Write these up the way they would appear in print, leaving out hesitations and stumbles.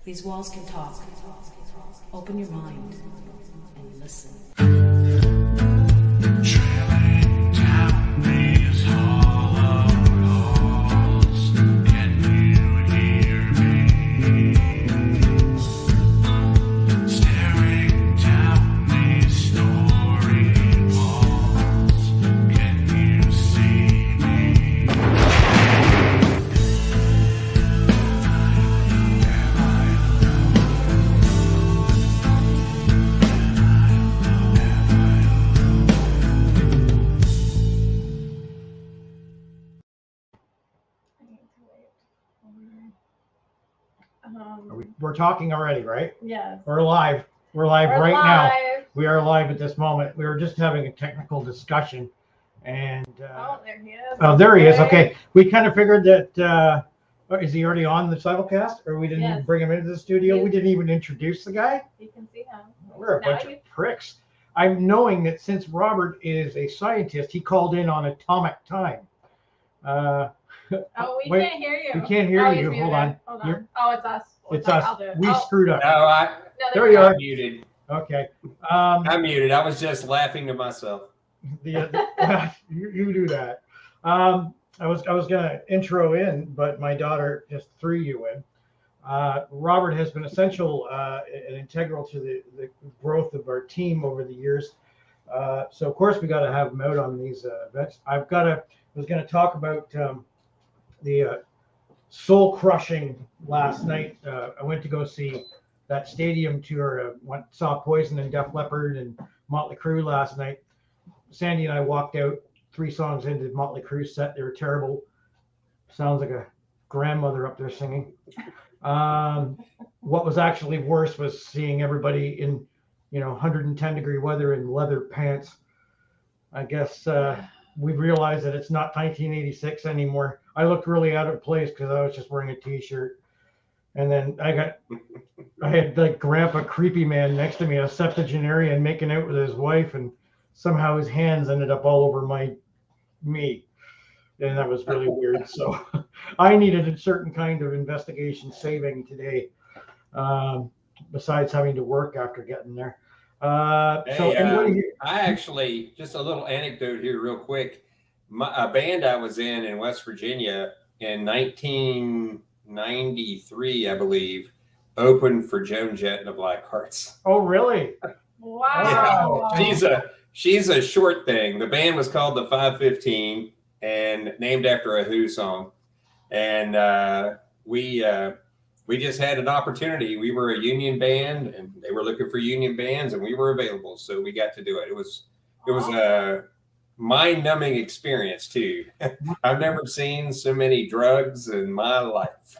These walls can talk. Open your mind and listen. Trailing down these hollow halls, can you hear me? Staring down these story walls, can you see me? We're talking already, right? Yes. We're live. We're live We're right live. now. We are live at this moment. We were just having a technical discussion, and Oh, there he is. oh, there he is. Okay, we kind of figured that. Is he already on the simulcast, or we didn't even Yes. bring him into the studio? We didn't even introduce the guy. You can see him. We're a Now bunch of pricks. I'm knowing that since Robert is a scientist, he called in on atomic time. Oh, we wait, can't hear you. we can't hear Oh, you. he's Hold muted. on. Hold on. You're- Oh, it's us. It's Fine, us. I'll do it. We Oh, screwed up. no, There you are. I'm muted. Okay. I'm muted. I was just laughing to myself. You do that. I was gonna intro in, but my daughter just threw you in. Robert has been essential and integral to the growth of our team over the years. So of course we got to have him out on these events. I was gonna talk about the soul crushing last night. I went to go see that stadium tour. Saw Poison and Def Leppard and Motley Crue last night. Sandy and I walked out 3 songs into Motley Crue's set. They were terrible. Sounds like a grandmother up there singing. What was actually worse was seeing everybody in, 110-degree weather in leather pants. I guess we realized that it's not 1986 anymore. I looked really out of place because I was just wearing a t-shirt. And then I had like Grandpa Creepy Man next to me, a septuagenarian making out with his wife, and somehow his hands ended up all over me. And that was really weird. So I needed a certain kind of investigation saving today, besides having to work after getting there. I actually, just a little anecdote here real quick. A band I was in West Virginia in 1993, I believe, opened for Joan Jett and the Blackhearts. Oh, really? Wow. Yeah. She's a short thing. The band was called the 515 and named after a Who song. And we just had an opportunity. We were a union band, and they were looking for union bands, and we were available, so we got to do it. It was a mind-numbing experience too. I've never seen so many drugs in my life.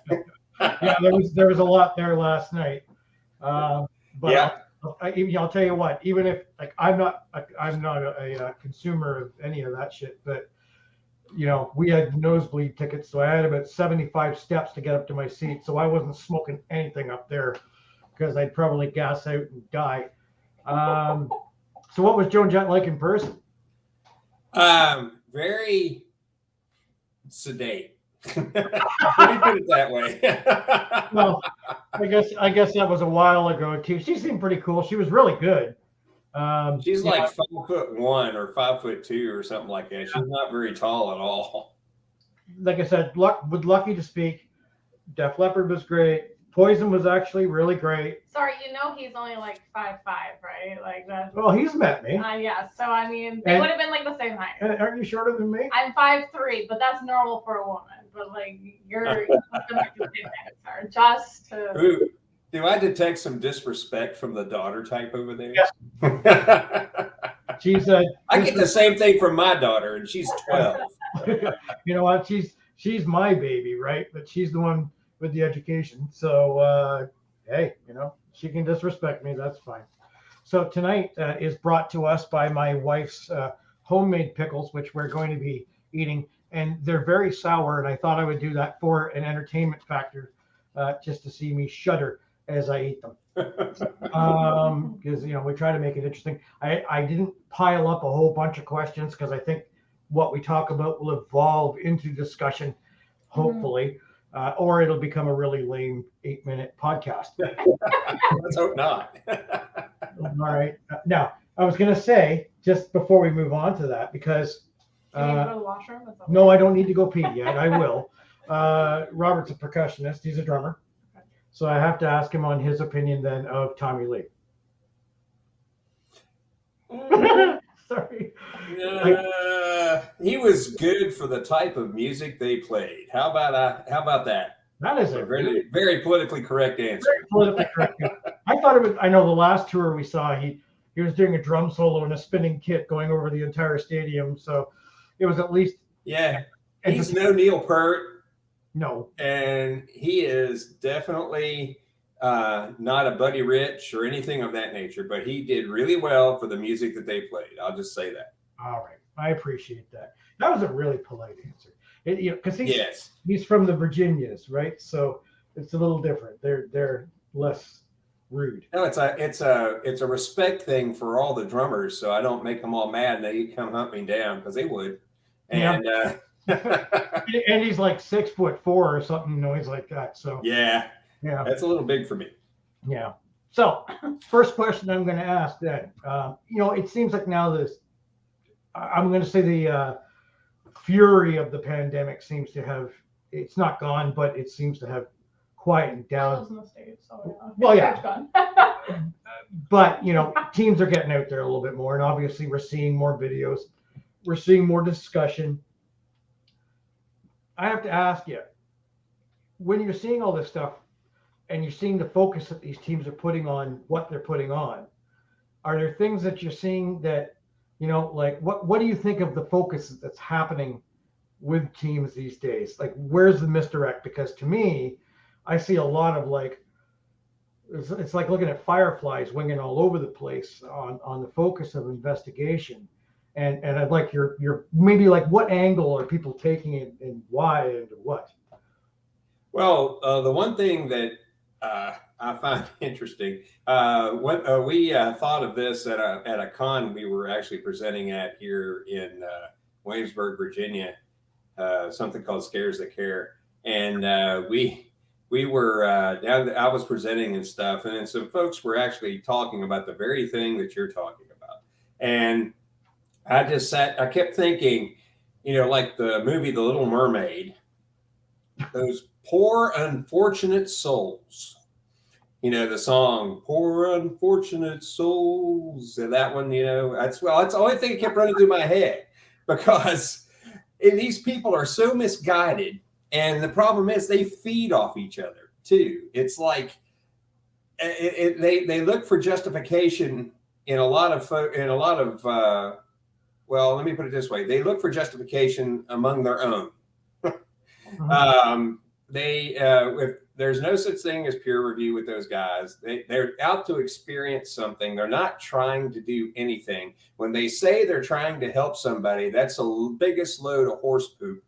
Yeah, there was a lot there last night. But yeah. I'll tell you what. Even if I'm not a consumer of any of that shit, but we had nosebleed tickets, so I had about 75 steps to get up to my seat. So I wasn't smoking anything up there because I'd probably gas out and die. So what was Joan Jett like in person? Very sedate. Let me put it that way. Well, I guess that was a while ago too. She seemed pretty cool. She was really good. She's like 5'1" or 5'2" or something like that. She's not very tall at all. Like I said, lucky to speak. Def Leppard was great. Poison was actually really great. Sorry, he's only like 5'5", right? Like that. Well, he's met me. Yeah. So I mean, they would have been like the same height. Aren't you shorter than me? I'm 5'3", but that's normal for a woman. But like you're like the same height, sir. Just to. Ooh, do I detect some disrespect from the daughter type over there? Yes. She's I get the same thing from my daughter, and she's 12. You know what? She's my baby, right? But she's the one with the education. So hey, she can disrespect me. That's fine. So tonight is brought to us by my wife's homemade pickles, which we're going to be eating, and they're very sour. And I thought I would do that for an entertainment factor, just to see me shudder as I eat them. Because we try to make it interesting. I didn't pile up a whole bunch of questions because I think what we talk about will evolve into discussion, hopefully. or it'll become a really lame 8-minute podcast. Let's hope not. All right. Now, I was going to say, just before we move on to that, because Do you need to go to the washroom? That's all. no, I don't need to go pee yet. I will. Robert's a percussionist. He's a drummer. So I have to ask him on his opinion then of Tommy Lee. Sorry. He was good for the type of music they played. How about that? That is a Very, very politically correct answer. very politically correct. I thought it was, I know the last tour we saw, he was doing a drum solo in a spinning kit going over the entire stadium. So it was at least. Yeah. He's no Neil Peart. No. And he is definitely not a Buddy Rich or anything of that nature, but he did really well for the music that they played. I'll just say that. All right. I appreciate that. That was a really polite answer. Because Yes. he's from the Virginias, right? So it's a little different. They're less rude. No, it's a respect thing for all the drummers, so I don't make them all mad and they come hunt me down because they would. And And he's like 6'4" or something, noise like that. So yeah, yeah. that's a little big for me. Yeah. So first question I'm going to ask then, it seems like now I'm going to say the fury of the pandemic seems to have, it's not gone, but it seems to have quietened I down. was in the States, so yeah. Well, yeah. It's gone. But, teams are getting out there a little bit more. And obviously we're seeing more videos. We're seeing more discussion. I have to ask you, when you're seeing all this stuff and you're seeing the focus that these teams are putting on what they're putting on, are there things that you're seeing that, like what do you think of the focus that's happening with teams these days? Like, where's the misdirect? Because to me, I see a lot of it's like looking at fireflies winging all over the place on the focus of investigation. And I'd like your maybe like what angle are people taking it and why and what? Well, the one thing that I find interesting, when we thought of this at a con we were actually presenting at here in Williamsburg, Virginia, something called Scares That Care, and we were down. I was presenting and stuff, and then some folks were actually talking about the very thing that you're talking about, and I kept thinking, like the movie The Little Mermaid, those poor unfortunate souls, the song Poor Unfortunate Souls, and that one, that's the only thing that kept running through my head, because these people are so misguided, and the problem is they feed off each other too. It's like they look for justification in a lot of well, let me put it this way. They look for justification among their own. If there's no such thing as peer review with those guys. They're out to experience something. They're not trying to do anything. When they say they're trying to help somebody, that's the biggest load of horse poop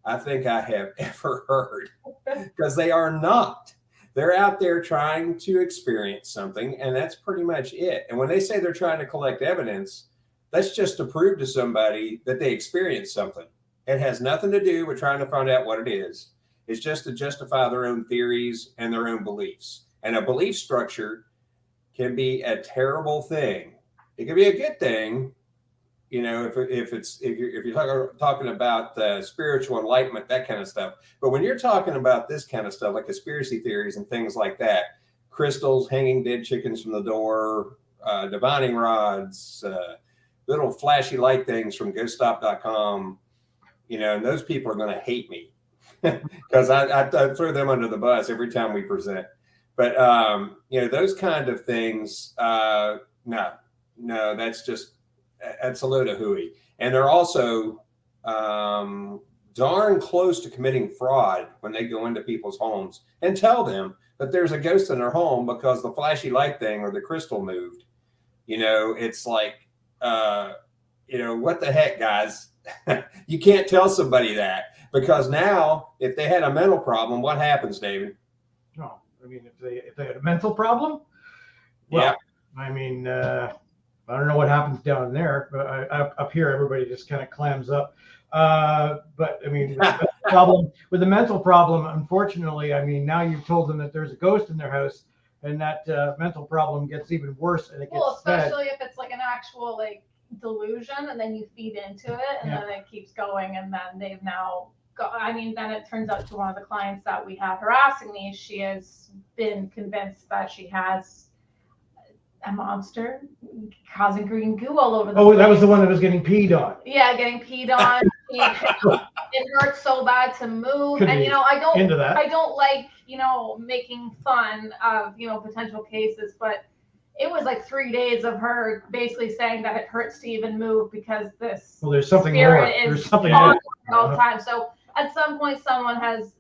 I think I have ever heard, because they are not. They're out there trying to experience something, and that's pretty much it. And when they say they're trying to collect evidence, that's just to prove to somebody that they experienced something. It has nothing to do with trying to find out what it is. It's just to justify their own theories and their own beliefs. And a belief structure can be a terrible thing. It can be a good thing, if you're talking about spiritual enlightenment, that kind of stuff. But when you're talking about this kind of stuff, like conspiracy theories and things like that, crystals, hanging dead chickens from the door, divining rods, little flashy light things from ghoststop.com, and those people are going to hate me because I throw them under the bus every time we present. But, those kind of things, no, that's a load of hooey. And they're also darn close to committing fraud when they go into people's homes and tell them that there's a ghost in their home because the flashy light thing or the crystal moved. It's like, what the heck, guys? You can't tell somebody that, because now if they had a mental problem, what happens, David? No, I mean, if they had a mental problem, well, yeah. I mean, I don't know what happens down there, but up here, everybody just kind of clams up. But I mean, problem, with the mental problem, unfortunately, I mean, now you've told them that there's a ghost in their house, and that mental problem gets even worse, and it gets Well, fed. especially if it's like an actual like delusion, and then you feed into it, and Yeah. then it keeps going, and then they've now I mean, then it turns out to one of the clients that we have harassing me, she has been convinced that she has a monster causing green goo all over the Oh, place. that was the one that was getting peed on. Yeah, getting peed on. It hurts so bad to move. Could And, be you know, I into that. don't like, you know, making fun of, you know, potential cases, but it was like 3 days of her basically saying that it hurts to even move because this Well, there's something more. spirit There's is something on more. all the time. So at some point, someone has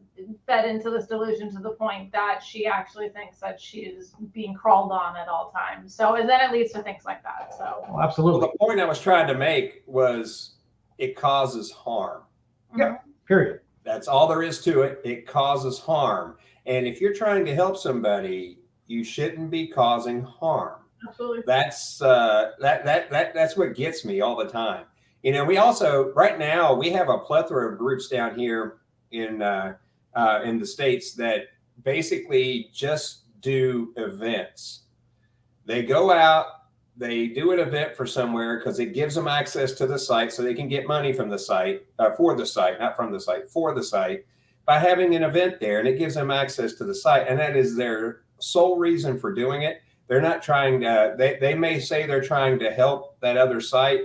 fed into this delusion to the point that she actually thinks that she is being crawled on at all times. So, and then it leads to things like that. So, Well, absolutely. Well, the point I was trying to make was it causes harm. Yeah. Period. That's all there is to it. It causes harm. And if you're trying to help somebody, you shouldn't be causing harm. absolutely. That's that's what gets me all the time. You know, we also right now we have a plethora of groups down here in the States that basically just do events. They go out, they do an event for somewhere because it gives them access to the site so they can get money from the site, for the site, not from the site, for the site, by having an event there. And it gives them access to the site. And that is their sole reason for doing it. They're not trying to, they may say they're trying to help that other site.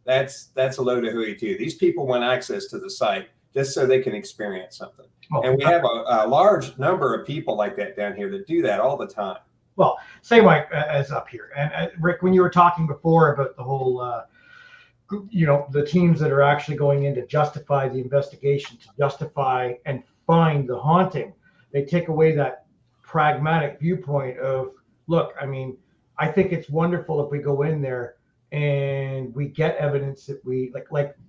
That's a load of hooey too. These people want access to the site just so they can experience something. Oh, And we have a large number of people like that down here that do that all the time. Well, same way as up here. And Rick, when you were talking before about the whole, you know, the teams that are actually going in to justify the investigation, to justify and find the haunting, they take away that pragmatic viewpoint of, look, I mean, I think it's wonderful if we go in there and we get evidence that we like,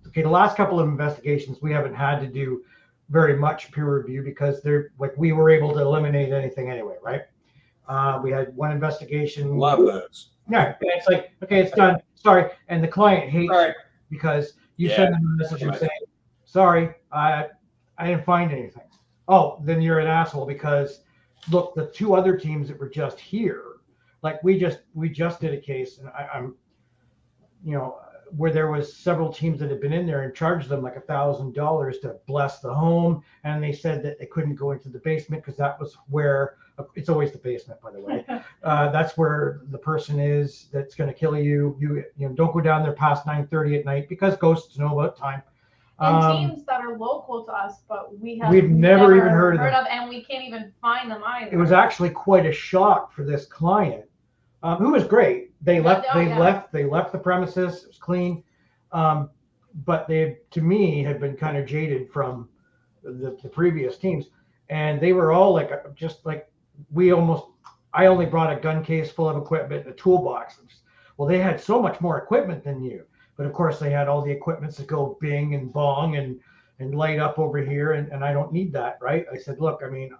okay, the last couple of investigations, we haven't had to do very much peer review because they're like, we were able to eliminate anything anyway, right? We had one investigation. Love those. Yeah, it's like, okay, it's done. Sorry. And the client hates All right. because you Yeah. send them a message and say, sorry, I didn't find anything. Oh, then you're an asshole because look, the two other teams that were just here, like we just did a case, and I'm, you know, where there was several teams that had been in there and charged them like $1,000 to bless the home, and they said that they couldn't go into the basement because that was where it's always the basement, by the way. That's where the person is that's going to kill you. You know, don't go down there past 9:30 at night because ghosts know about time. And teams that are local to us, but we've never even heard of them. and we can't even find them either. It was actually quite a shock for this client, who was great. They left. They left the premises. It was clean, but they, to me, had been kind of jaded from the previous teams, and they were all like, just like I only brought a gun case full of equipment and a toolbox. Well, they had so much more equipment than you, but of course they had all the equipments that go bing and bong and light up over here, and I don't need that, right? I said, look, I mean,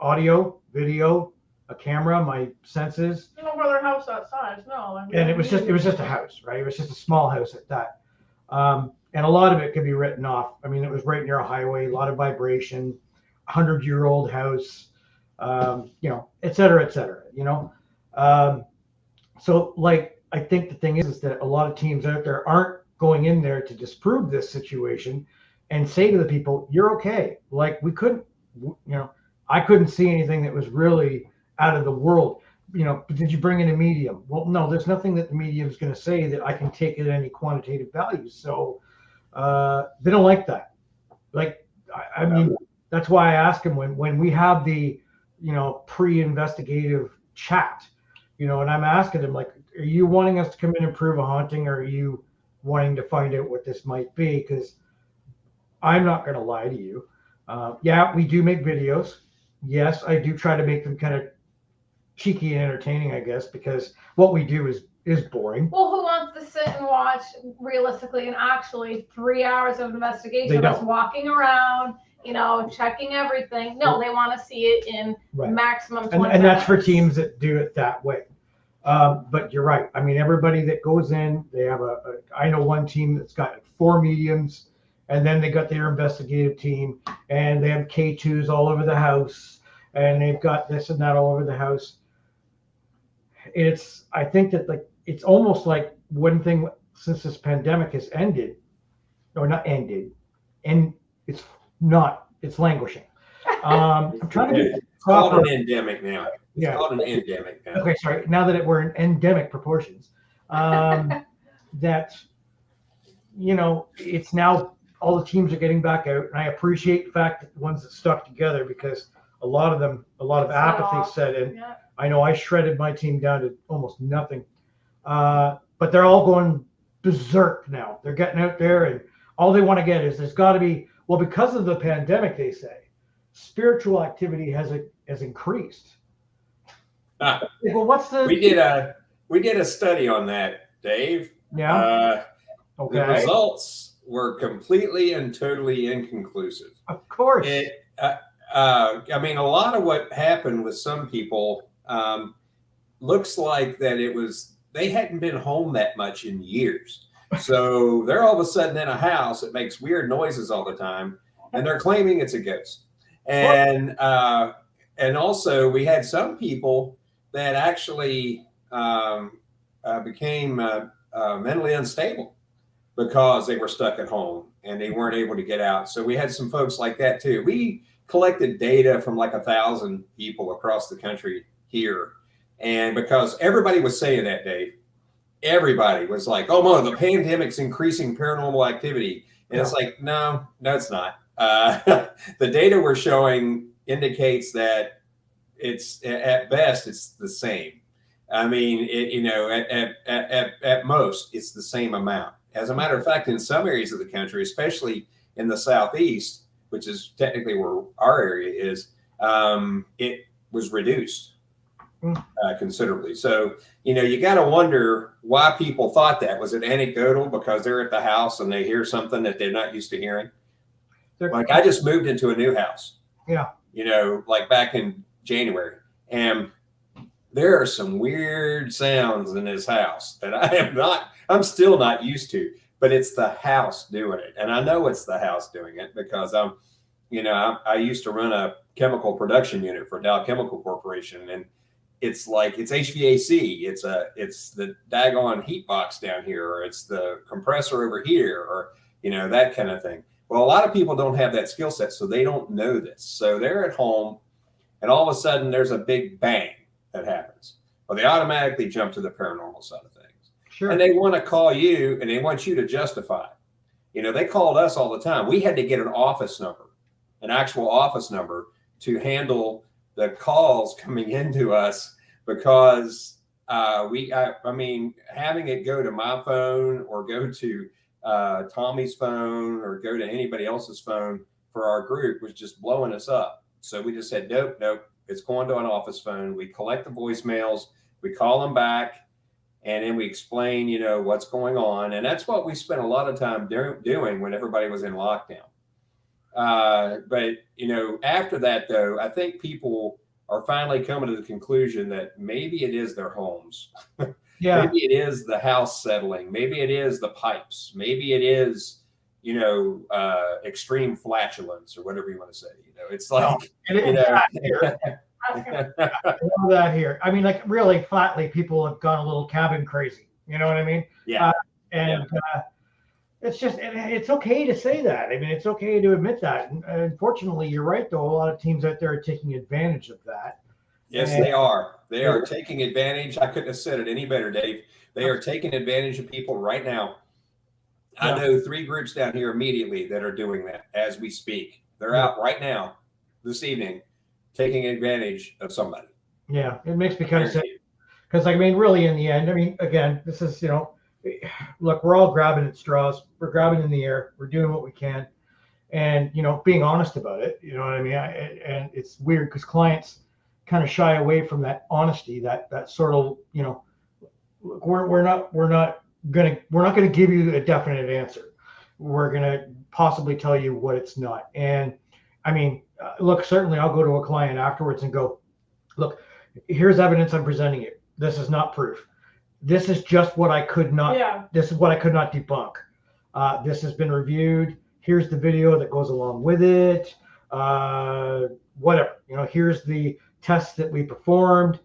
audio, video, a camera, my senses. You know, brother, house that size, no. I mean, And it was just a house, right? It was just a small house at that. And a lot of it could be written off. I mean, it was right near a highway, a lot of vibration, 100-year-old house, you know, et cetera, you know? So like, I think the thing is that a lot of teams out there aren't going in there to disprove this situation and say to the people, you're okay. Like we couldn't, you know, I couldn't see anything that was really out of the world. You know, but did you bring in a medium? Well, no, there's nothing that the medium is going to say that I can take at any quantitative values. So they don't like that. Like, I mean, that's why I ask them when we have the, you know, pre-investigative chat, you know, and I'm asking them, like, are you wanting us to come in and prove a haunting, or are you wanting to find out what this might be? Because I'm not going to lie to you. Yeah, we do make videos. Yes, I do try to make them kind of cheeky and entertaining, I guess, because what we do is boring. Well, who wants to sit and watch realistically and actually 3 hours of investigation of us walking around, you know, checking everything? No, they want to see it in maximum 20 and that's for minutes. teams that do it that way. But you're right. I mean, everybody that goes in, they have I know one team that's got 4 mediums and then they got their investigative team, and they have K2s all over the house, and they've got this and that all over the house. I think that like it's almost like one thing since this pandemic has ended, or not ended, and it's languishing. I'm trying to It's called an endemic now. It's Yeah. called an endemic now. Okay, sorry. Now that we're in endemic proportions, that it's now all the teams are getting back out, and I appreciate the fact that the ones that stuck together, because a lot of apathy set in. Yeah. I know I shredded my team down to almost nothing, but they're all going berserk now. They're getting out there, and all they want to get is there's got to be, well, because of the pandemic, they say spiritual activity has increased. Ah. Well, what's the We did a study on that, Dave. yeah? The Okay, results were completely and totally inconclusive. of course. I mean, a lot of what happened with some people looks like that they hadn't been home that much in years. So they're all of a sudden in a house that makes weird noises all the time, and they're claiming it's a ghost. And also we had some people that actually became mentally unstable because they were stuck at home and they weren't able to get out. So we had some folks like that too. We collected data from like 1,000 people across the country here. And because everybody was saying that, Dave, everybody was like, oh, no, the pandemic's increasing paranormal activity. And it's like, no, it's not. The data we're showing indicates that it's at best, it's the same. I mean, at most, it's the same amount. As a matter of fact, in some areas of the country, especially in the Southeast, which is technically where our area is, it was reduced considerably. So, you got to wonder why people thought that. Was it anecdotal because they're at the house and they hear something that they're not used to hearing? Like I just moved into a new house. Yeah. Like back in January, and there are some weird sounds in this house that I'm still not used to, but it's the house doing it. And I know it's the house doing it because I used to run a chemical production unit for Dow Chemical Corporation, and it's like it's HVAC, it's the daggone heat box down here, or it's the compressor over here, or that kind of thing. Well, a lot of people don't have that skill set, so they don't know this. So they're at home, and all of a sudden there's a big bang that happens. Well, they automatically jump to the paranormal side of things. Sure. And they want to call you, and they want you to justify it. They called us all the time. We had to get an actual office number to handle the calls coming into us, because having it go to my phone or go to Tommy's phone or go to anybody else's phone for our group was just blowing us up. So we just said, nope, it's going to an office phone. We collect the voicemails, we call them back, and then we explain, what's going on. And that's what we spent a lot of time doing when everybody was in lockdown. But after that, though, I think people are finally coming to the conclusion that maybe it is their homes. Yeah. Maybe it is the house settling. Maybe it is the pipes. Maybe it is, extreme flatulence or whatever you want to say. It's like, that here. I mean, like really flatly, people have gone a little cabin crazy. You know what I mean? Yeah. It's just, it's okay to say that. I mean, it's okay to admit that. And unfortunately, you're right, though. A lot of teams out there are taking advantage of that. Yes, they are. They are taking advantage. I couldn't have said it any better, Dave. They are taking advantage of people right now. I know 3 groups down here immediately that are doing that as we speak. They're out right now, this evening, taking advantage of somebody. Yeah, it makes me kind of sad. Because, really, in the end, again, this is, look, we're all grabbing at straws. We're grabbing in the air. We're doing what we can. And, being honest about it, you know what I mean? And it's weird because clients kind of shy away from that honesty, that sort of, we're not gonna give you a definite answer. We're gonna possibly tell you what it's not. And look, certainly I'll go to a client afterwards and go, look, here's evidence I'm presenting you. This is not proof. This is just what I could not. Yeah. This is what I could not debunk. This has been reviewed. here's the video that goes along with it, whatever. Here's the tests that we performed.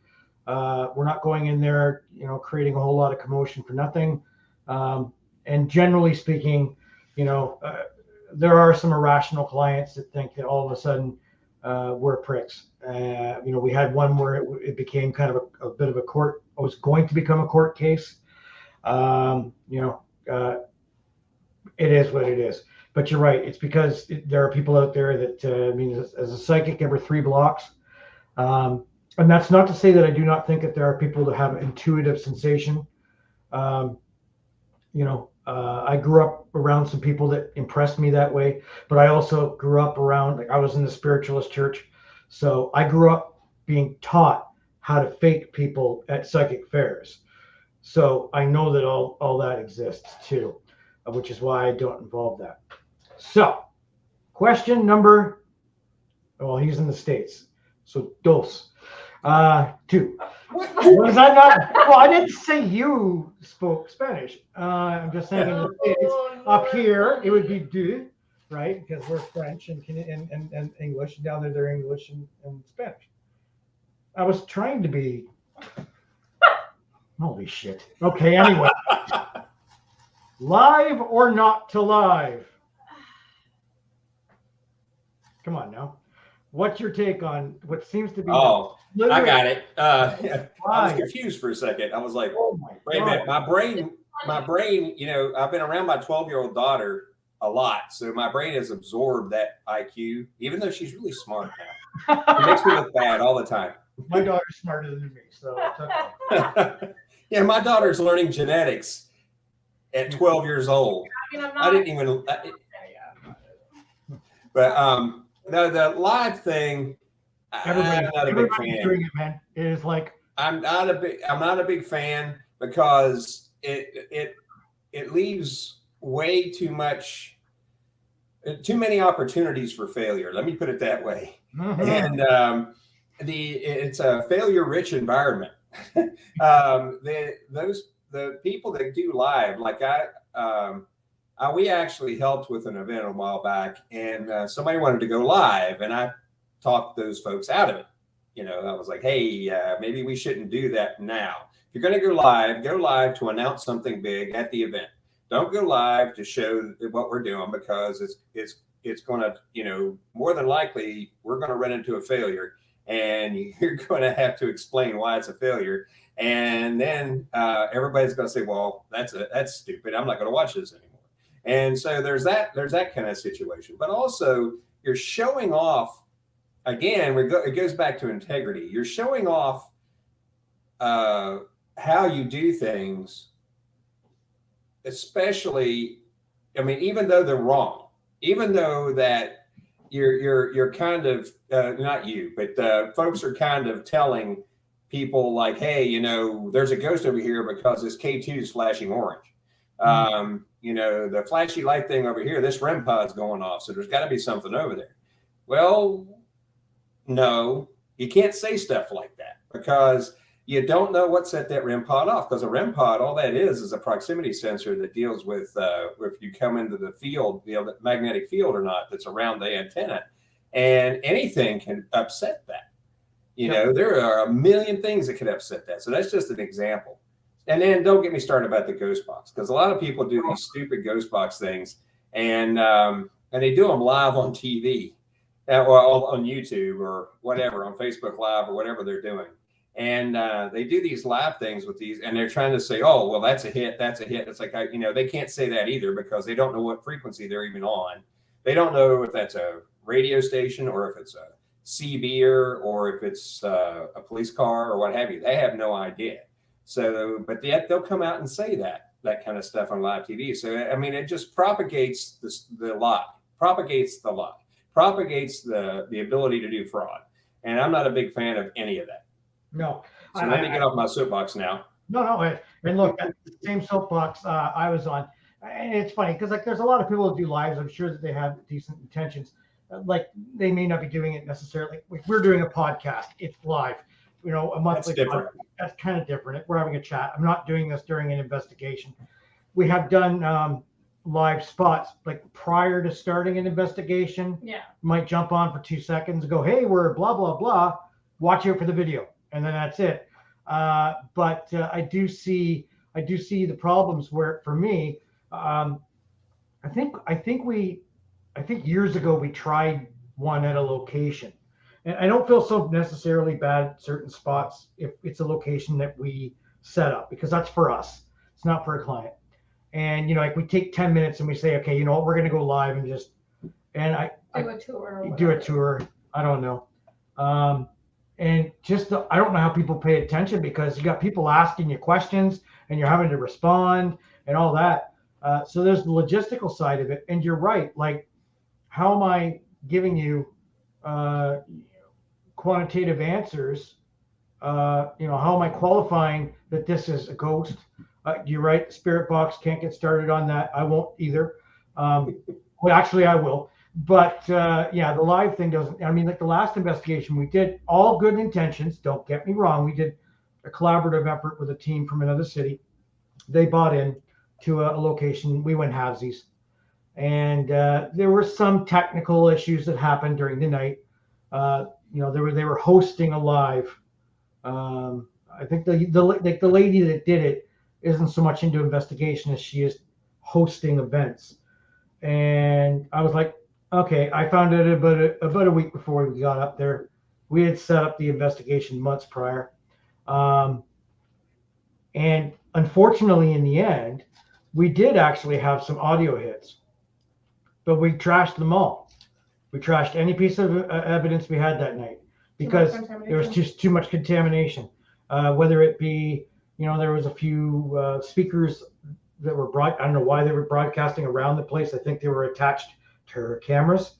We're not going in there, creating a whole lot of commotion for nothing. And generally speaking, there are some irrational clients that think that all of a sudden we're pricks. We had one where it became kind of a bit of a court. It was going to become a court case. It is what it is. But you're right. It's because there are people out there that, as a psychic, every 3 blocks. And that's not to say that I do not think that there are people that have intuitive sensation. I grew up around some people that impressed me that way, but I also grew up around, I was in the spiritualist church. So I grew up being taught how to fake people at psychic fairs. So I know that all that exists too, which is why I don't involve that. So question number, he's in the States. So dos. 2. What is that not? Well, I didn't say you spoke Spanish. I'm just saying in the States, up here it would be du, right? Because we're French and English. Down there they're English and Spanish. I was trying to be. Holy shit. Okay, anyway. Live or not to live? Come on now. What's your take on what seems to be? Oh, I got it. I was confused for a second. I was like, wait a minute. My brain, I've been around my 12-year-old daughter a lot. So my brain has absorbed that IQ, even though she's really smart now. It makes me look bad all the time. My daughter's smarter than me, so it's okay. Yeah, my daughter's learning genetics at 12 years old. I didn't even. But no, the live thing. I'm not a big fan. Doing it, man. It is like I'm not a big fan because it leaves way too many opportunities for failure. Let me put it that way. Mm-hmm. And it's a failure-rich environment. The people that do live, like we actually helped with an event a while back, and somebody wanted to go live, and I talked those folks out of it. I was like, hey, maybe we shouldn't do that now. If you're going to go live to announce something big at the event. Don't go live to show what we're doing, because it's going to, more than likely we're going to run into a failure, and you're going to have to explain why it's a failure. And then everybody's going to say, well, that's stupid. I'm not going to watch this anymore. And so there's that kind of situation. But also you're showing off, again, it goes back to integrity. You're showing off how you do things, especially, even though they're wrong, even though that you're kind of, not you, but folks are kind of telling people like, hey, there's a ghost over here because this K2 is flashing orange. The flashy light thing over here, this REM pod's going off. So there's got to be something over there. Well, no, you can't say stuff like that, because you don't know what set that REM pod off. Because a REM pod, all that is a proximity sensor that deals with if you come into the field, the magnetic field or not, that's around the antenna, and anything can upset that. There are a million things that could upset that. So that's just an example. And then don't get me started about the ghost box, because a lot of people do these stupid ghost box things, and they do them live on TV or on YouTube or whatever, on Facebook Live or whatever they're doing. And they do these live things with these, and they're trying to say, oh, well, that's a hit. That's a hit. It's like, they can't say that either, because they don't know what frequency they're even on. They don't know if that's a radio station or if it's a CBer or if it's a police car or what have you. They have no idea. So, but yet they'll come out and say that kind of stuff on live TV. So, it just propagates the lie, propagates the ability to do fraud. And I'm not a big fan of any of that. No. So let me get off my soapbox now. No. And look, at the same soapbox I was on. And it's funny because there's a lot of people who do lives. I'm sure that they have decent intentions. They may not be doing it necessarily. We're doing a podcast. It's live. A monthly. That's different. That's kind of different. We're having a chat. I'm not doing this during an investigation. We have done live spots like prior to starting an investigation. Yeah. Might jump on for 2 seconds and go, hey, we're blah, blah, blah. Watch out for the video. And then that's it. But I do see the problems where, for me, I think years ago we tried one at a location, and I don't feel so necessarily bad at certain spots if it's a location that we set up, because that's for us. It's not for a client. And like we take 10 minutes and we say, okay, you know what, we're going to go live and just, and I Do a tour. Or do a whatever. tour. I don't know. And just I don't know how people pay attention, because you got people asking you questions and you're having to respond and all that. So there's the logistical side of it. And you're right. Like, how am I giving you quantitative answers? How am I qualifying that this is a ghost? You're right. Spirit box, can't get started on that. I won't either. Well, actually, I will. But yeah, the live thing doesn't. I mean, like the last investigation we did, all good intentions. Don't get me wrong. We did a collaborative effort with a team from another city. They bought in to a location. We went halvesies, and there were some technical issues that happened during the night. They were hosting a live. I think the lady that did it isn't so much into investigation as she is hosting events. And I was like, okay, I found it about a week before we got up there. We had set up the investigation months prior. And unfortunately, in the end, we did actually have some audio hits, but we trashed them all. We trashed any piece of evidence we had that night because there was just too much contamination. Whether it be, there was a few speakers that were I don't know why they were broadcasting around the place. I think they were attached to her cameras,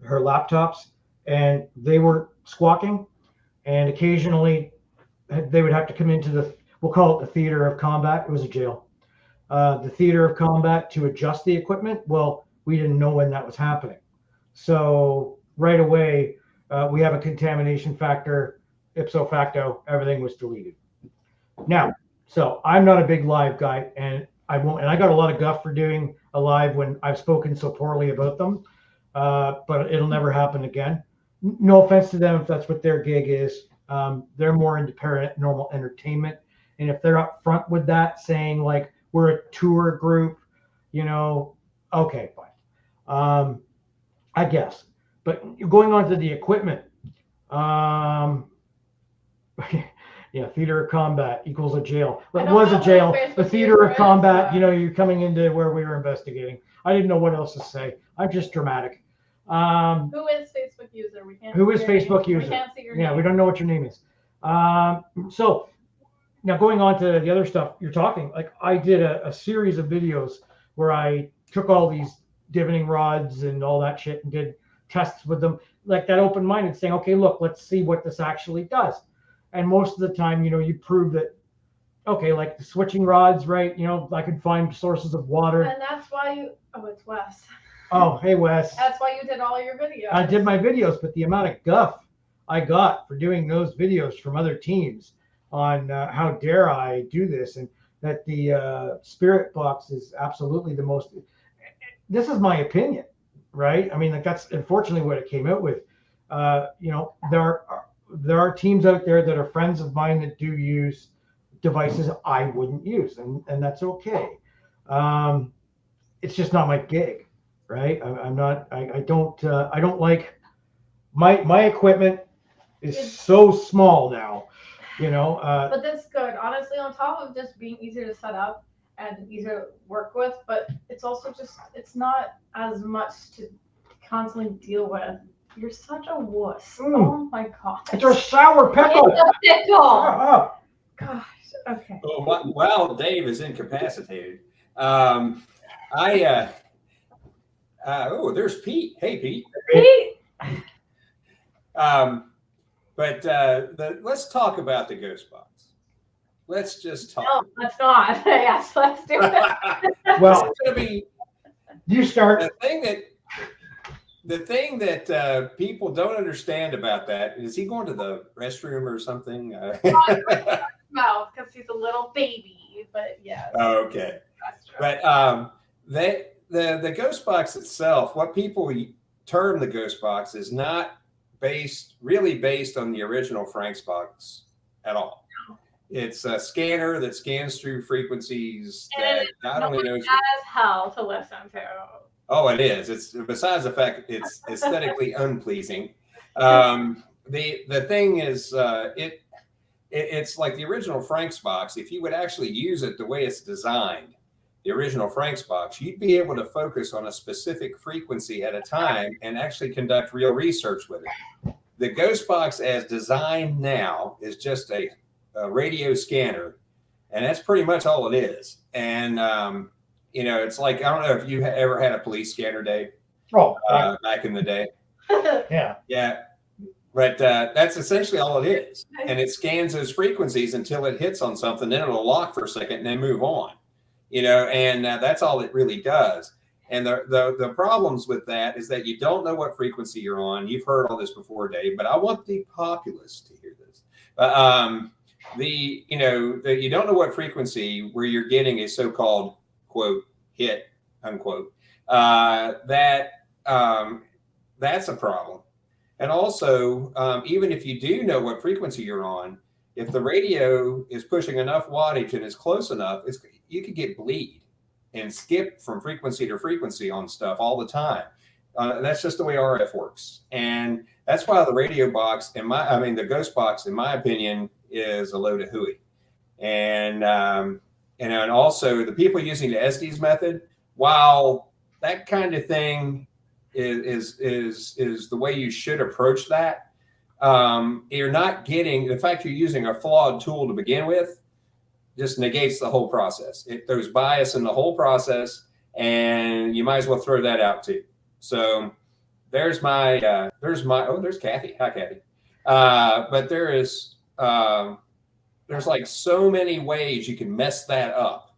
her laptops, and they were squawking. And occasionally they would have to come into we'll call it the theater of combat. It was a jail. The theater of combat to adjust the equipment. Well, we didn't know when that was happening. So right away, we have a contamination factor. Ipso facto, everything was deleted. Now, so I'm not a big live guy, and I won't. And I got a lot of guff for doing a live when I've spoken so poorly about them. But it'll never happen again. No offense to them if that's what their gig is. They're more into paranormal entertainment, and if they're up front with that, saying like we're a tour group, okay, fine. I guess. But going on to the equipment, yeah, theater of combat equals a jail. But it was a jail. The theater of combat, you're coming into where we were investigating. I didn't know what else to say. I'm just dramatic. Who is Facebook user? We can't. Who is see your Facebook name. user? We can't see your Yeah, name. we don't know what your name is. So now going on to the other stuff you're talking, like I did a series of videos where I took all these divining rods and all that shit and did tests with them, like that open-minded, saying, okay, look, let's see what this actually does. And most of the time, you prove that, okay, like the switching rods, right? I can find sources of water. And that's why it's Wes. Oh, hey, Wes. That's why you did all your videos. I did my videos, but the amount of guff I got for doing those videos from other teams on how dare I do this, and that the spirit box is absolutely the most. This is my opinion, right? I mean, like that's unfortunately what it came out with. There are teams out there that are friends of mine that do use devices I wouldn't use, and that's okay. It's just not my gig, right? I'm not. I don't like my equipment is so small now, But that's good. Honestly, on top of just being easier to set up and easier to work with, but it's also it's not as much to constantly deal with. You're such a wuss. Oh my god. It's a sour pickle. It's a pickle. Oh. Gosh. Okay. Oh, while Dave is incapacitated, there's Pete. Hey, Pete. Pete. Let's talk about the ghost box. Let's just talk. No, let's not. Yes, let's do it. Well, it's going to be you start. The thing that people don't understand about that is he going to the restroom or something? No, because he's a little baby. But yeah. Okay. That's true. But the ghost box itself, what people term the ghost box, is not really based on the original Frank's box at all. It's a scanner that scans through frequencies that God only knows. As hell to listen to. Oh, it is. It's, besides the fact it's aesthetically unpleasing. The thing is, it's like the original Frank's box. If you would actually use it the way it's designed, the original Frank's box, you'd be able to focus on a specific frequency at a time and actually conduct real research with it. The ghost box, as designed now, is just a radio scanner, and that's pretty much all it is. And you know, it's like, I don't know if you ever had a police scanner, Dave. Oh, back in the day. yeah. Yeah. But that's essentially all it is. And it scans those frequencies until it hits on something, then it'll lock for a second and then move on. You know, and that's all it really does. And the problems with that is that you don't know what frequency you're on. You've heard all this before, Dave, but I want the populace to hear this. You don't know what frequency where you're getting a so-called quote hit unquote. That's a problem. And also, even if you do know what frequency you're on, if the radio is pushing enough wattage and is close enough, you could get bleed and skip from frequency to frequency on stuff all the time. That's just the way RF works. And that's why the radio box, the ghost box, in my opinion, is a load of hooey. And also the people using the Estes method, while that kind of thing is the way you should approach that, you're not getting, the fact you're using a flawed tool to begin with just negates the whole process. It throws bias in the whole process, and you might as well throw that out too. So there's there's Kathy. Hi, Kathy. But there's like so many ways you can mess that up.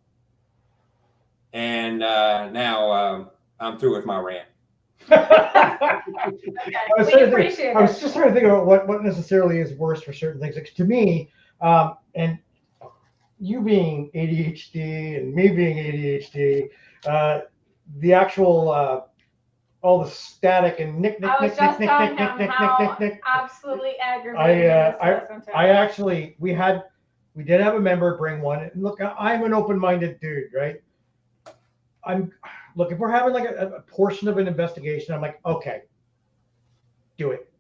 And now I'm through with my rant. I was just trying to think about what necessarily is worse for certain things. Like, to me, and you being ADHD and me being ADHD, the actual all the static and nick. Absolutely aggravating. I actually we did have a member bring one. And look, I'm an open-minded dude, right? Look, if we're having like a portion of an investigation, I'm like, okay, do it.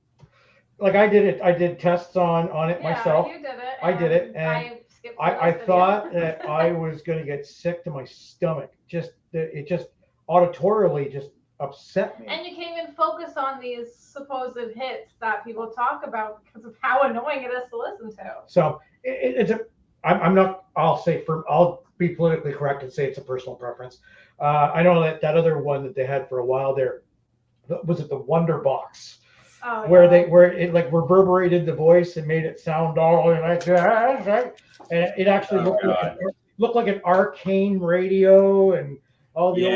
Like I did it. I did tests on it myself. You did it. I did it, and I thought that I was going to get sick to my stomach. It just auditorily just upset me. And you can't even focus on these supposed hits that people talk about because of how annoying it is to listen to. So I'll be politically correct and say it's a personal preference. I know that other one that they had for a while there, was it the Wonder Box? Oh, where it like reverberated the voice and made it sound all like that, right? And it actually looked like an arcane radio and all the old,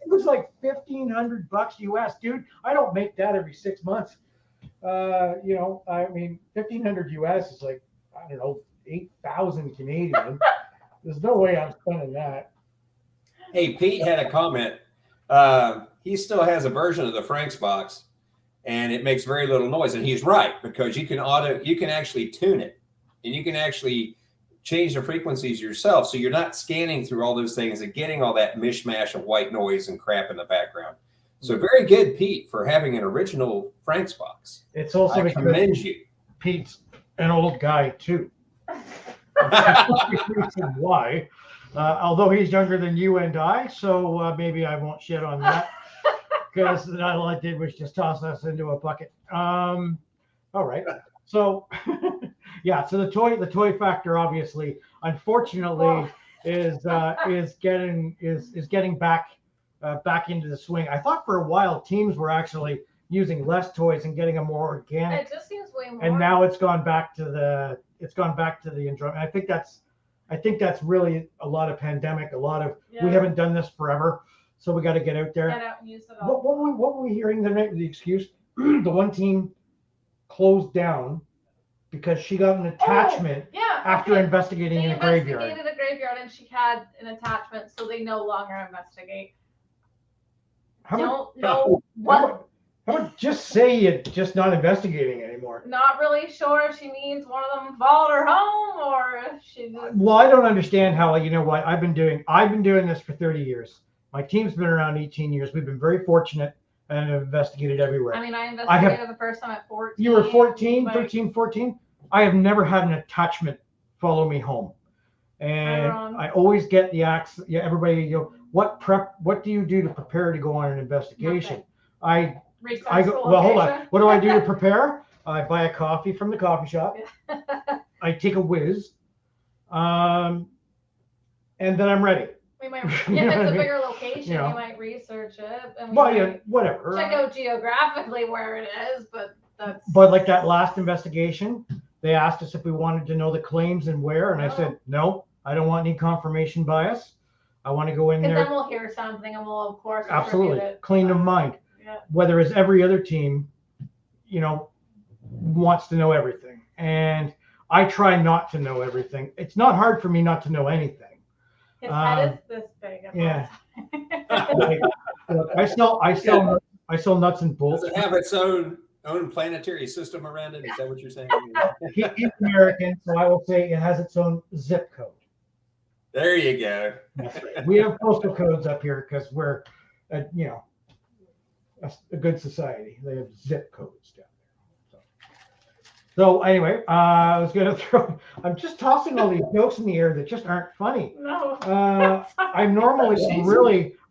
it was like $1,500 US, dude. I don't make that every 6 months. I mean, $1,500 US is like, I don't know, 8,000 Canadian. There's no way I'm spending that. Hey, Pete had a comment. He still has a version of the Frank's box, and it makes very little noise. And he's right, because you can actually tune it, and you can actually change the frequencies yourself. So you're not scanning through all those things and getting all that mishmash of white noise and crap in the background. So very good, Pete, for having an original Frank's box. It's also I commend you. Pete's an old guy too. Why? Although he's younger than you and I, so maybe I won't shit on that, because all I did was just toss us into a bucket. All right. So yeah, so the toy factor, obviously, unfortunately, is getting back into the swing. I thought for a while teams were actually using less toys and getting a more organic. It just seems way more. And now it's gone back to the enjoyment. I think that's really a lot of pandemic. We haven't done this forever, so we got to get out there. Get out and use it all. What were we hearing the night? The excuse, the one team closed down because she got an attachment after investigating in a graveyard. They investigated a graveyard and she had an attachment, so they no longer investigate. How about, don't know what. how about just say you're just not investigating anymore? Not really sure if she means one of them followed her home or if she just. Well, I don't understand how, you know what, I've been doing this for 30 years. My team's been around 18 years. We've been very fortunate and have investigated everywhere. I mean, I investigated the first time at 14. You were 14, like, 13, 14. I have never had an attachment follow me home. And Everyone. I always get the axe. Yeah, everybody, you know, what do you do to prepare to go on an investigation? Nothing. I Research go, the well, hold on. location. What do I do to prepare? I buy a coffee from the coffee shop. I take a whiz. And then I'm ready. We might, You know if what I it's a mean? bigger location, You know. you might research it. And we Well, might yeah, whatever. check out geographically where it is, but that's. But like that last investigation, they asked us if we wanted to know the claims and where, and I said, no, I don't want any confirmation bias. I want to go in Because there. then we'll hear something and we'll, of course, Absolutely. attribute it. Clean of mind. Yeah. Whether it's every other team, you know, wants to know everything. And I try not to know everything. It's not hard for me not to know anything. His head is this big. at yeah. once. Like, look, I sell nuts and Does bolts. it have its own planetary system around it? Is that what you're saying? He's American, so I will say it has its own zip code. There you go. We have postal codes up here because we're, you know, a good society. They have zip codes down there. So anyway, I was gonna I'm just tossing all these jokes in the air that just aren't funny. No. I'm normally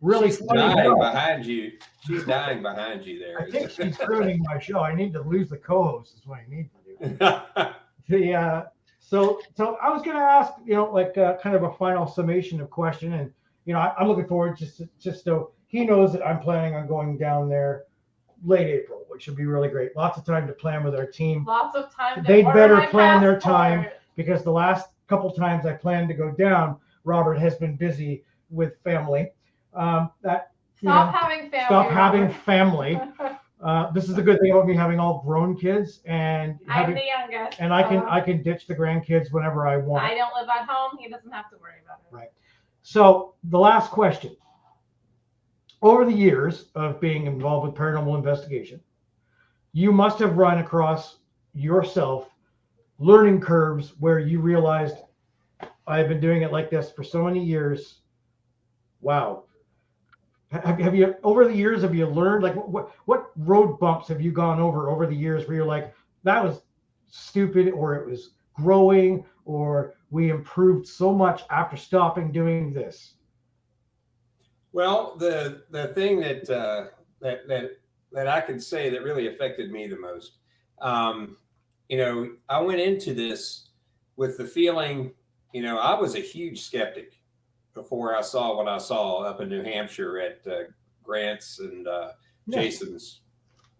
really She's funny. dying girl. behind you. She's dying behind you there. I think she's ruining my show. I need to lose the co-host is what I need to do. So I was going to ask, you know, like kind of a final summation of question, and you know, I'm looking forward just so he knows that I'm planning on going down there late April, which should be really great. Lots of time to plan with our team. Lots of time. They'd order better my plan their time passport. because the last couple times I planned to go down, Robert has been busy with family. That you Stop know, having family. stop having Robert. family. This is the good thing about me having all grown kids and I'm having, the youngest. and I can ditch the grandkids whenever I want. I don't live at home. He doesn't have to worry about it. Right. So the last question. Over the years of being involved with paranormal investigation, you must have run across yourself learning curves where you realized, I've been doing it like this for so many years. Wow. Have you, over the years, have you learned, like, what road bumps have you gone over the years where you're like, that was stupid, or it was growing, or we improved so much after stopping doing this? Well, the thing that I can say that really affected me the most, you know, I went into this with the feeling, you know, I was a huge skeptic before I saw what I saw up in New Hampshire at Grant's and Jason's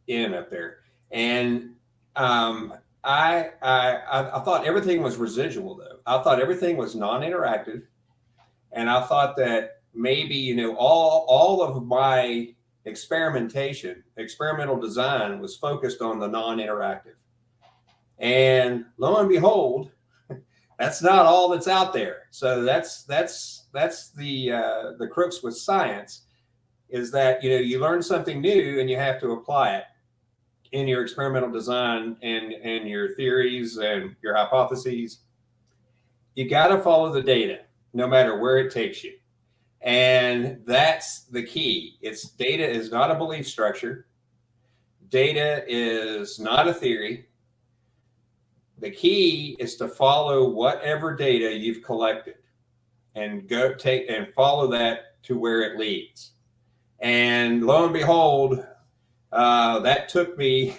Inn up there, and I thought everything was residual though. I thought everything was non-interactive, and I thought that maybe, you know, all of my experimental design was focused on the non-interactive. And lo and behold, that's not all that's out there. So that's the crux with science, is that, you know, you learn something new and you have to apply it in your experimental design and your theories and your hypotheses. You got to follow the data no matter where it takes you. And that's the key. Data is not a belief structure. Data is not a theory. The key is to follow whatever data you've collected and go take and follow that to where it leads. And lo and behold, that took me,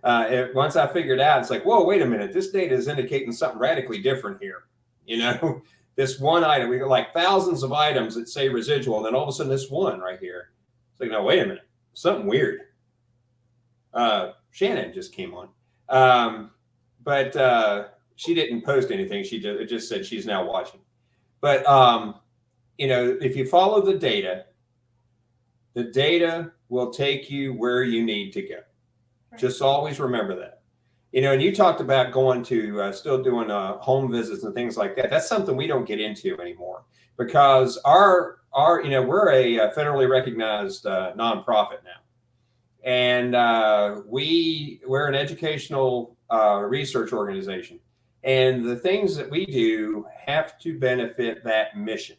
once I figured out, it's like, whoa, wait a minute, this data is indicating something radically different here. You know, this one item, we got like thousands of items that say residual, and then all of a sudden this one right here. It's like, no, wait a minute, something weird. Shannon just came on. But she didn't post anything. It just said she's now watching. But, you know, if you follow the data will take you where you need to go. Right. Just always remember that. You know, and you talked about going to still doing home visits and things like that. That's something we don't get into anymore because we're a federally recognized nonprofit now, and we're an educational research organization, and the things that we do have to benefit that mission.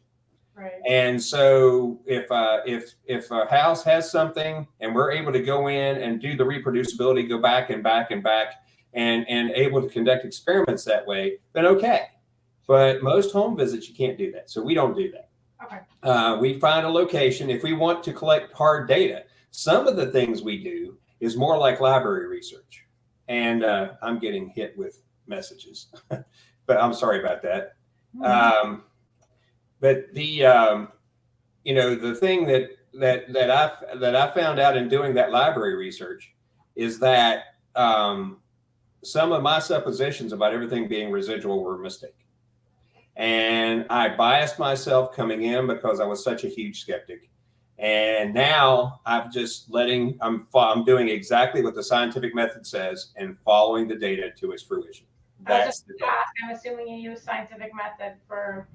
Right. And so if a house has something and we're able to go in and do the reproducibility, go back and back and back, and able to conduct experiments that way, then okay. But most home visits, you can't do that. So we don't do that. Okay. We find a location. If we want to collect hard data, some of the things we do is more like library research. And I'm getting hit with messages, but I'm sorry about that. But the the thing that I found out in doing that library research is that some of my suppositions about everything being residual were a mistake, and I biased myself coming in because I was such a huge skeptic. And now I'm doing exactly what the scientific method says and following the data to its fruition. That's the goal. I'm assuming you use scientific method for.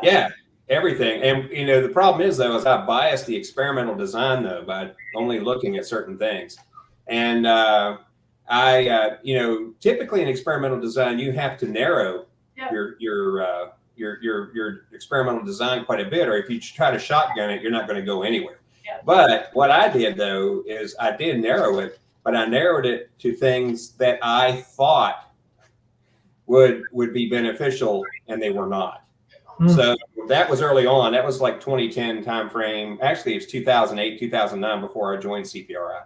Yeah, everything. And the problem is though, is I biased the experimental design though by only looking at certain things. And typically in experimental design, you have to narrow your experimental design quite a bit, or if you try to shotgun it, you're not going to go anywhere. Yeah. But what I did though is I did narrow it, but I narrowed it to things that I thought would be beneficial, and they were not. So that was early on. That was like 2010 timeframe. Actually, it's 2008, 2009 before I joined CPRI,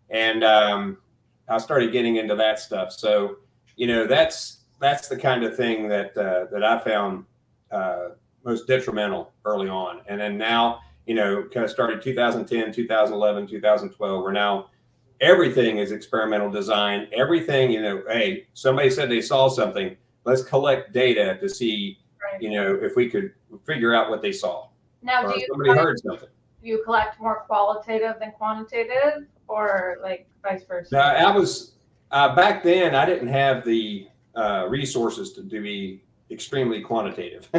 and I started getting into that stuff. So that's the kind of thing that I found most detrimental early on. And then now, kind of started 2010, 2011, 2012. We're now everything is experimental design. Everything, hey, somebody said they saw something. Let's collect data to see. Right. If we could figure out what they saw. Now, or do you somebody heard something. Do you collect more qualitative than quantitative, or like vice versa? Now, I was back then. I didn't have the resources to be extremely quantitative.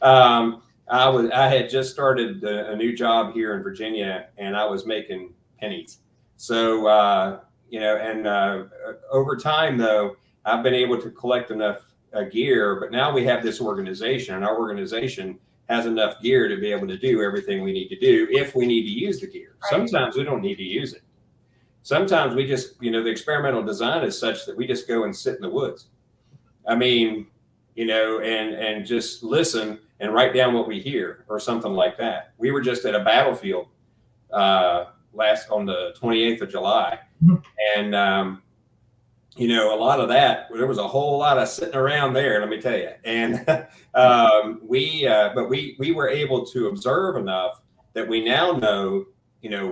I had just started a new job here in Virginia, and I was making pennies. So over time though, I've been able to collect enough gear, but now we have this organization, and our organization has enough gear to be able to do everything we need to do if we need to use the gear. Right. Sometimes we don't need to use it. Sometimes we just, the experimental design is such that we just go and sit in the woods. I mean, and just listen and write down what we hear or something like that. We were just at a battlefield on the 28th of July, and a lot of that, there was a whole lot of sitting around there, let me tell you. And we were able to observe enough that we now know,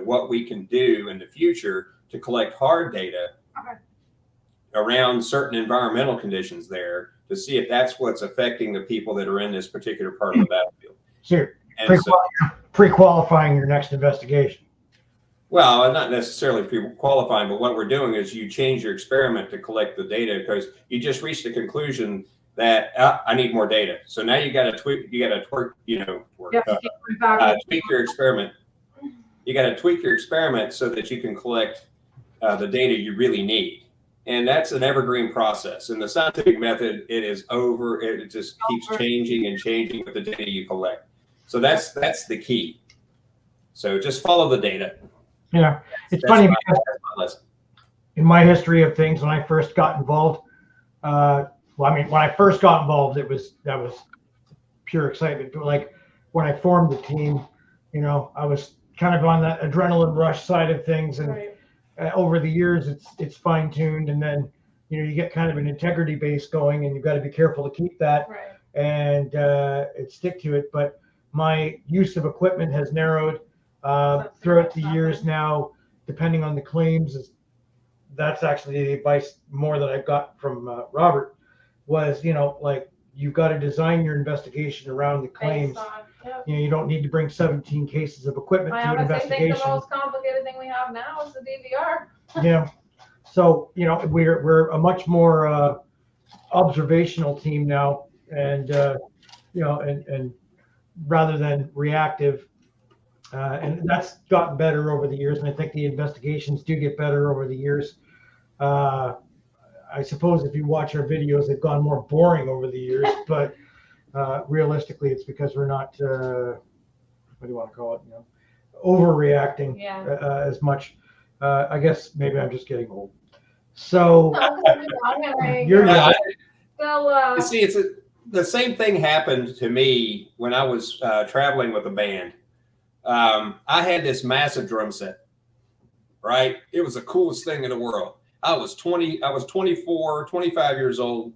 what we can do in the future to collect hard data around certain environmental conditions there to see if that's what's affecting the people that are in this particular part of the battlefield. Sure. Pre-qualifying your next investigation. Well, not necessarily pre-qualifying, but what we're doing is you change your experiment to collect the data because you just reached the conclusion that I need more data. So now you got to tweak your experiment. You got to tweak your experiment so that you can collect the data you really need. And that's an evergreen process. In the scientific method, it just keeps changing and changing with the data you collect. So that's the key. So just follow the data. Yeah, it's funny because in my history of things, when I first got involved, when I first got involved, that was pure excitement. But like when I formed the team, I was kind of on that adrenaline rush side of things, and over the years, it's fine tuned, and then you get kind of an integrity base going, and you've got to be careful to keep that and stick to it. But my use of equipment has narrowed. Throughout the years now, depending on the claims, that's actually the advice more that I've got from Robert was, you've got to design your investigation around the claims. You don't need to bring 17 cases of equipment to an investigation. I think the most complicated thing we have now is the DVR. Yeah. So, we're a much more observational team now, and rather than reactive. And that's gotten better over the years. And I think the investigations do get better over the years. I suppose if you watch our videos, they've gone more boring over the years, but realistically, it's because we're not, what do you want to call it? Overreacting Yeah. as much. I guess maybe I'm just getting old. So No, 'cause I'm young and I- you're young. So, You see, the same thing happened to me when I was traveling with a band. I had this massive drum set, right? It was the coolest thing in the world. I was 24, 25 years old,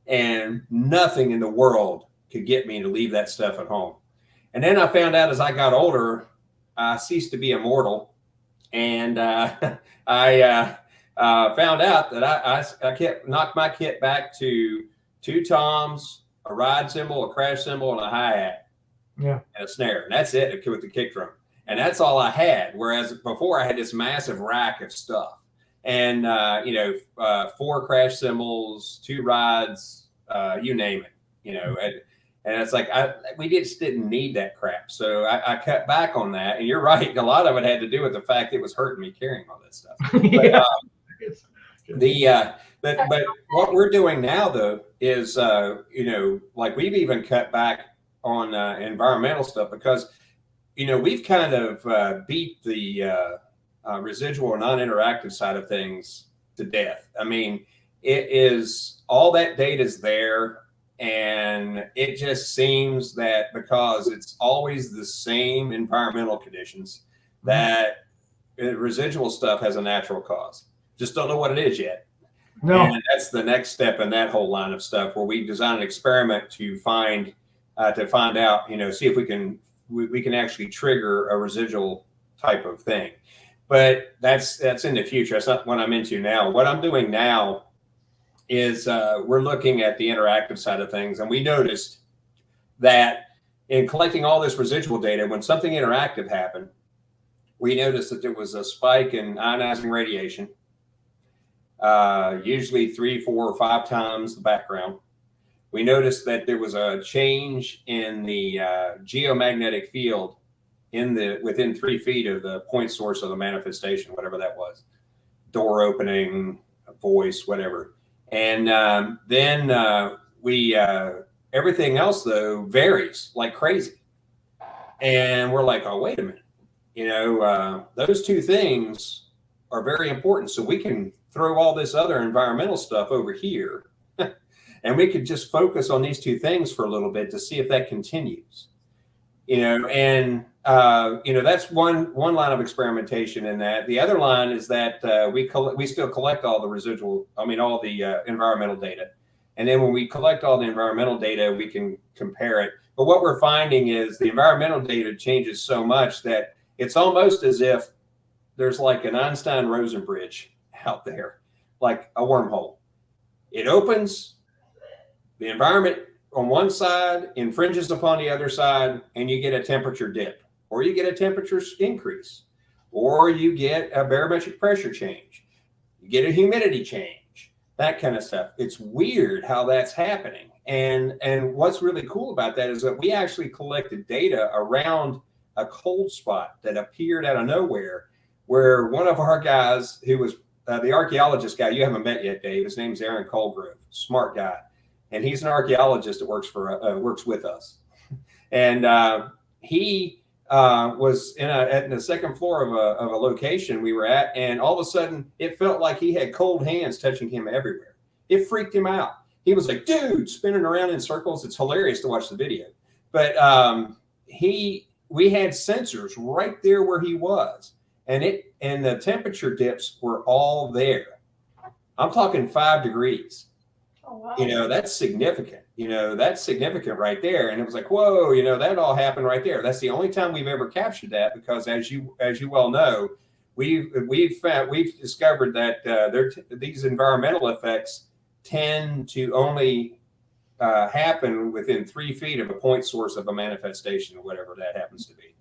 and nothing in the world could get me to leave that stuff at home. And then I found out as I got older, I ceased to be immortal. And I found out that I knocked my kit back to 2 toms, a ride cymbal, a crash cymbal, and a hi-hat. Yeah. And a snare. And that's it with the kick drum. And that's all I had. Whereas before I had this massive rack of stuff. And, 4 crash cymbals, 2 rides, you name it, and it's like, we just didn't need that crap. So I cut back on that. And you're right. A lot of it had to do with the fact it was hurting me carrying all that stuff. Yeah. But what we're doing now though is, like we've even cut back on environmental stuff because, we've kind of beat the residual or non-interactive side of things to death. I mean, it is all that data is there. And it just seems that because it's always the same environmental conditions, that residual stuff has a natural cause. Just don't know what it is yet. No. And that's the next step in that whole line of stuff where we design an experiment to find out, see if we can actually trigger a residual type of thing. But that's in the future. That's not what I'm into now. What I'm doing now is we're looking at the interactive side of things. And we noticed that in collecting all this residual data, when something interactive happened, we noticed that there was a spike in ionizing radiation, usually 3, 4, or 5 times the background. We noticed that there was a change in the geomagnetic field within 3 feet of the point source of the manifestation, whatever that was, door opening, voice, whatever. And then we everything else though varies like crazy. And we're like, oh, wait a minute, those 2 things are very important. So we can throw all this other environmental stuff over here, and we could just focus on these 2 things for a little bit to see if that continues. That's one line of experimentation in that. The other line is that we still collect all the all the environmental data. And then when we collect all the environmental data, we can compare it. But what we're finding is the environmental data changes so much that it's almost as if there's like an Einstein-Rosen bridge out there, like a wormhole. It opens, the environment on one side infringes upon the other side, and you get a temperature dip, or you get a temperature increase, or you get a barometric pressure change, you get a humidity change, that kind of stuff. It's weird how that's happening. And what's really cool about that is that we actually collected data around a cold spot that appeared out of nowhere, where one of our guys, who was the archaeologist guy you haven't met yet, Dave, his name's Aaron Colgrove, smart guy. And he's an archaeologist that works with us. And he was at the second floor of a location we were at, and all of a sudden it felt like he had cold hands touching him everywhere. It freaked him out. He was like, dude, spinning around in circles. It's hilarious to watch the video. But we had sensors right there where he was, and the temperature dips were all there. I'm talking 5 degrees. Oh, wow. That's significant. That's significant right there. And it was like, whoa, that all happened right there. That's the only time we've ever captured that, because as you well know, we've discovered that these environmental effects tend to only happen within 3 feet of a point source of a manifestation, or whatever that happens to be.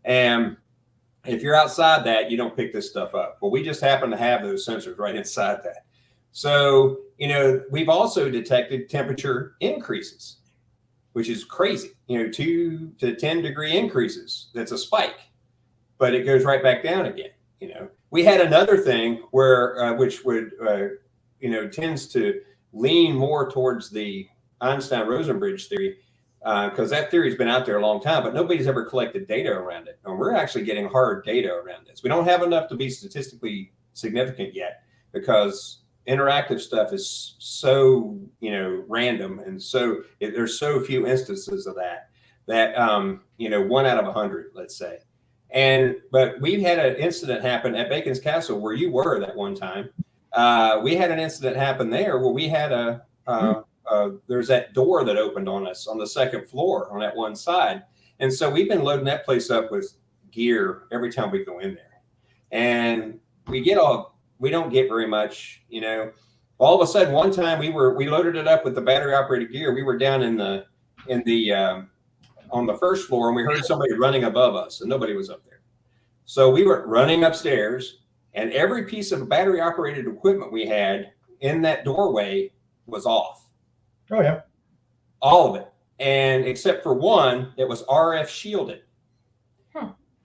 And if you're outside that, you don't pick this stuff up. Well, we just happen to have those sensors right inside that. So, we've also detected temperature increases. which is crazy. 2 to 10 degree increases. That's a spike, but it goes right back down again. We had another thing where, which would, tends to lean more towards the Einstein-Rosenbridge theory, because that theory's been out there a long time, but nobody's ever collected data around it. And we're actually getting hard data around this. We don't have enough to be statistically significant yet, because interactive stuff is so, random. And so there's so few instances of that 1 out of 100, let's say. But we've had an incident happen at Bacon's Castle where you were that one time. We had an incident happen there where we had there's that door that opened on us on the second floor on that one side. And so we've been loading that place up with gear every time we go in there. And we don't get very much, all of a sudden one time we loaded it up with the battery operated gear. We were down on the first floor, and we heard somebody running above us, and nobody was up there. So we were running upstairs, and every piece of battery operated equipment we had in that doorway was off. Oh yeah. All of it. And except for one, it was RF shielded.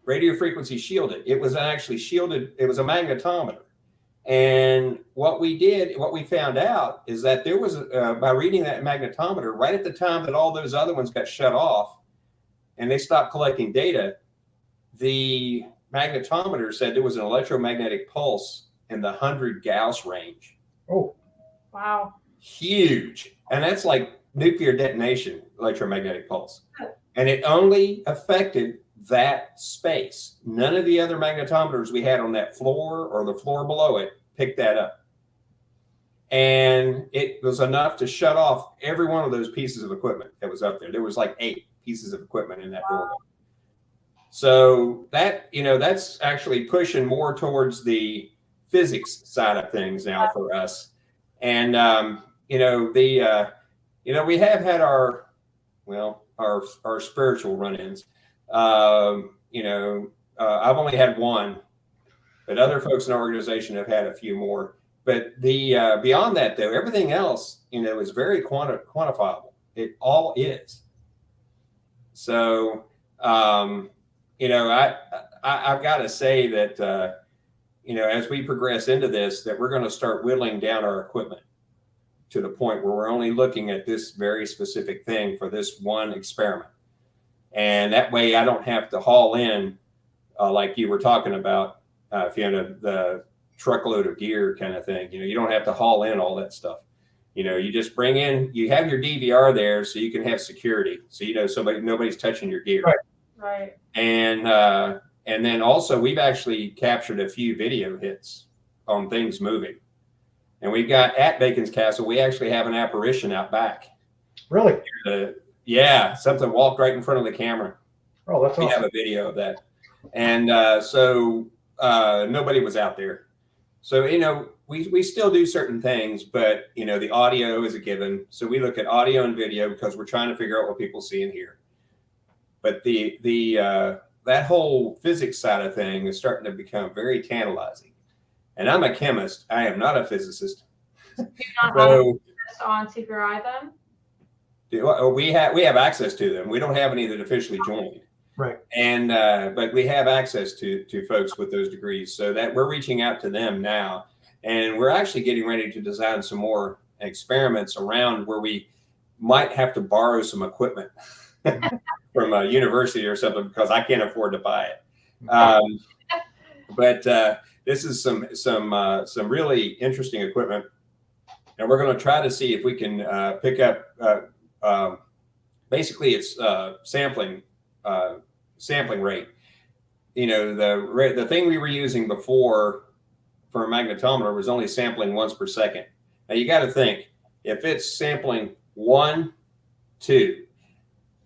Radio frequency shielded. It was actually shielded. It was a magnetometer. And what we found out is that there was, by reading that magnetometer, right at the time that all those other ones got shut off and they stopped collecting data, the magnetometer said there was an electromagnetic pulse in the 100 Gauss range. Oh, Wow. Huge. And that's like nuclear detonation electromagnetic pulse. And it only affected that space. None of the other magnetometers we had on that floor or the floor below it picked that up. And it was enough to shut off every one of those pieces of equipment that was up there. There was like 8 pieces of equipment in that doorway. So that, that's actually pushing more towards the physics side of things now for us. And, we have had our spiritual run-ins. I've only had one, but other folks in our organization have had a few more. But the beyond that, though, everything else, is very quantifiable. It all is. So, I've got to say that, as we progress into this, that we're going to start whittling down our equipment to the point where we're only looking at this very specific thing for this one experiment. And that way I don't have to haul in, like you were talking about, Fiona, the truckload of gear kind of thing. You don't have to haul in all that stuff. You just bring in, you have your DVR there so you can have security. So, nobody's touching your gear. Right. And then also we've actually captured a few video hits on things moving. And we've got at Bacon's Castle, we actually have an apparition out back. really? Yeah, something walked right in front of the camera. Oh, that's We awesome. have a video of that. And so nobody was out there. So, we still do certain things, but, the audio is a given. So we look at audio and video because we're trying to figure out what people see and hear. But that whole physics side of thing is starting to become very tantalizing. And I'm a chemist. I am not a physicist. Do you not So have on CPRI then? we have access to them. We don't have any that officially joined. Right. And but we have access to folks with those degrees, so that we're reaching out to them now, and we're actually getting ready to design some more experiments around where we might have to borrow some equipment from a university or something because I can't afford to buy it. But this is some really interesting equipment, and we're going to try to see if we can pick up. Basically, it's sampling rate. The thing we were using before for a magnetometer was only sampling once per second. Now you got to think, if it's sampling 1, 2,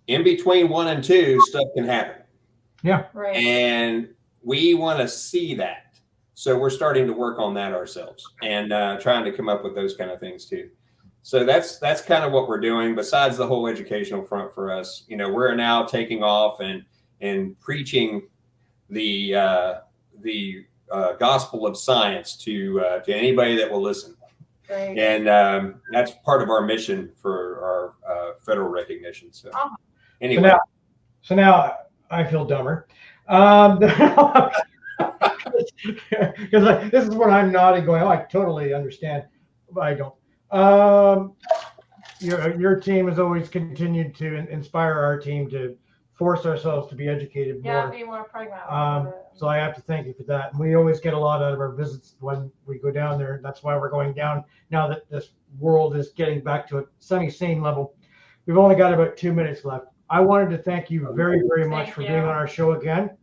in between 1 and 2, stuff can happen. Yeah. Right. And we want to see that. So we're starting to work on that ourselves and trying to come up with those kind of things too. So that's kind of what we're doing. Besides the whole educational front for us, we're now taking off and preaching the gospel of science to anybody that will listen. Great. And that's part of our mission for our federal recognition. So Oh. anyway, So now I feel dumber. Because this is when I'm nodding, going, "Oh, I totally understand," but I don't. Your team has always continued to inspire our team to force ourselves to be educated Yeah, more. be more pragmatic. about it. So I have to thank you for that. We always get a lot out of our visits when we go down there. That's why we're going down now that this world is getting back to a semi-sane level. We've only got about 2 minutes left. I wanted to thank you very, very much Thank for you. being on our show again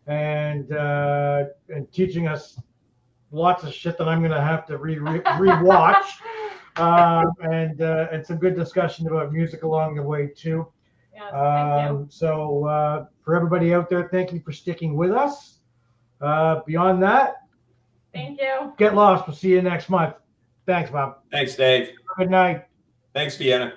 and teaching us lots of shit that I'm going to have to rewatch. And some good discussion about music along the way too. Yes, thank you. So for everybody out there, thank you for sticking with us. Beyond that, Thank you. get lost. We'll see you next month. Thanks, Bob. thanks, Dave. Good night. Thanks, Fiona.